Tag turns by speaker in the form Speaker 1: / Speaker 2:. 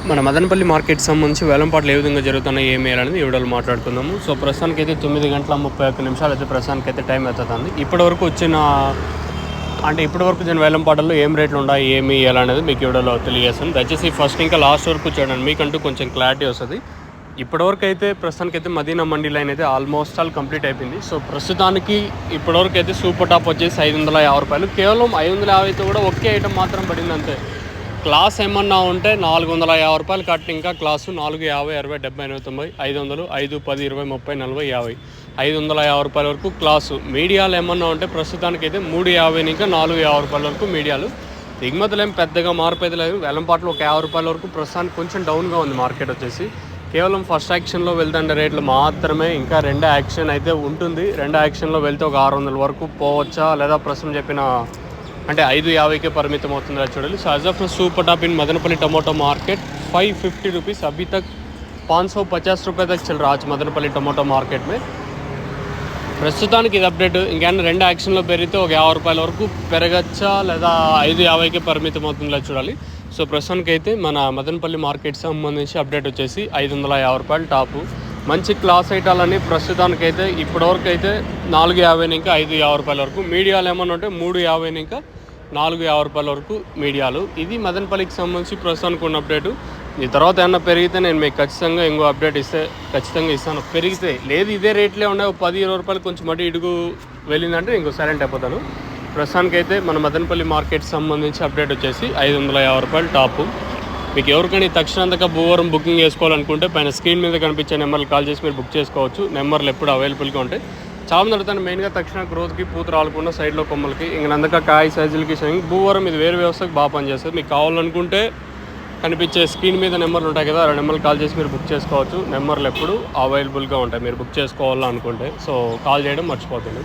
Speaker 1: మన మదనపల్లి మార్కెట్ సంబంధించి వేలంపాట్లు ఏ విధంగా జరుగుతున్నాయి ఏమి అనేది ఈ వీడియోలో మాట్లాడుకుందాము. సో ప్రస్తుతానికి అయితే 9:31 అయితే ప్రస్తుతానికి అయితే టైం అవుతుంది. ఇప్పటివరకు వచ్చిన ఇప్పటివరకు వచ్చిన వేలంపాటల్లో ఏం రేట్లు ఉన్నాయి ఏమి ఎలా అనేది మీకు ఈ వీడియోలో తెలియజేస్తాను. దయచేసి ఫస్ట్ ఇంకా లాస్ట్ వరకు చూడండి, మీకంటూ కొంచెం క్లారిటీ వస్తుంది. ఇప్పటివరకు అయితే ప్రస్తుతానికి అయితే మదీనా మండీ లైన్ అయితే ఆల్మోస్ట్ ఆల్ కంప్లీట్ అయిపోయింది. సో ప్రస్తుతానికి ఇప్పటివరకు అయితే సూపర్ టాప్ వచ్చేసి 550 రూపాయలు. కేవలం 550 కూడా ఒకే ఐటమ్ మాత్రం పడింది అంతే. క్లాస్ ఏమన్నా ఉంటే 450 రూపాయలు కట్టి, ఇంకా క్లాసు 4, 50, 60, 70, 80, 90, 500, 5, 10, 20, 30, 40, 50, 550 రూపాయల వరకు క్లాసు. మీడియాలు ఏమన్నా ఉంటే ప్రస్తుతానికైతే 350 ఇంకా 450 రూపాయల వరకు మీడియాలు. దిగుమతులు ఏం పెద్దగా మార్పు అయితే లేదు. వేలంపాట్లు ఒక 50 రూపాయల వరకు ప్రస్తుతానికి కొంచెం డౌన్గా ఉంది మార్కెట్ వచ్చేసి. కేవలం ఫస్ట్ యాక్షన్లో వెళ్తుండే రేట్లు మాత్రమే, ఇంకా రెండో యాక్షన్ అయితే ఉంటుంది. రెండో యాక్షన్లో వెళ్తే ఒక 600 వరకు పోవచ్చా, లేదా ప్రస్తుతం చెప్పిన 550కే పరిమితం అవుతుందా చూడాలి. So as of super top in Madanapalle tomato market 550 rupees अभी तक 550 रुपये तक चल रहा आज मदनपल्ली टमाटो मार्केट में. ప్రస్తుతానికి ఇది అప్డేట్. ఇంకేమైనా రెండు యాక్షన్లో పెరిగితే ఒక 50 రూపాయల వరకు పెరగచ్చా, లేదా 550కే పరిమితం అవుతుందా చూడాలి. సో ప్రస్తుతానికి అయితే మన మదనపల్లి మార్కెట్ సంబంధించి అప్డేట్ వచ్చేసి 550 రూపాయలు టాపు. మంచి క్లాస్ ఐటాలని ప్రస్తుతానికైతే ఇప్పటివరకు అయితే 450 ఇంకా 550 రూపాయల వరకు. మీడియాలు ఏమన్నా ఉంటే 350 ఇంకా 450 రూపాయల వరకు మీడియాలు. ఇది మదనపల్లికి సంబంధించి ప్రస్తుతానికి ఉన్న అప్డేటు. ఈ తర్వాత ఏమన్నా పెరిగితే నేను మీకు ఖచ్చితంగా ఇంకో అప్డేట్ ఖచ్చితంగా ఇస్తాను. పెరిగితే లేదు ఇదే రేట్లే ఉన్నాయి, 10-20 రూపాయలు కొంచెం అటు ఇటుకు వెళ్ళిందంటే ఇంకో సైలెంట్ అయిపోతాను. ప్రస్తుతానికైతే మన మదనపల్లి మార్కెట్ సంబంధించి అప్డేట్ వచ్చేసి 550 రూపాయలు టాపు. మీకు ఎవరికైనా తక్షణంతగా భూవరం బుకింగ్ చేసుకోవాలనుకుంటే పైన స్క్రీన్ మీద కనిపించే నెంబర్లు కాల్ చేసి మీరు బుక్ చేసుకోవచ్చు. నెంబర్లు ఎప్పుడు అవైలబుల్గా ఉంటాయి. చాలా మంది అడుగుతాను మెయిన్గా తక్షణ గ్రోత్కి పూత రాలకుండా సైడ్లో కొమ్మలకి ఇంకందుక కాయ సైజులకి భూవరం ఇది వేరే వ్యవస్థకు బాగా పనిచేస్తుంది. మీకు కావాలనుకుంటే కనిపించే స్క్రీన్ మీద నెంబర్లు ఉంటాయి కదా, ఆ నెంబర్లు కాల్ చేసి మీరు బుక్ చేసుకోవచ్చు. నెంబర్లు ఎప్పుడు అవైలబుల్గా ఉంటాయి మీరు బుక్ చేసుకోవాలనుకుంటే. సో కాల్ చేయడం మర్చిపోతుంది.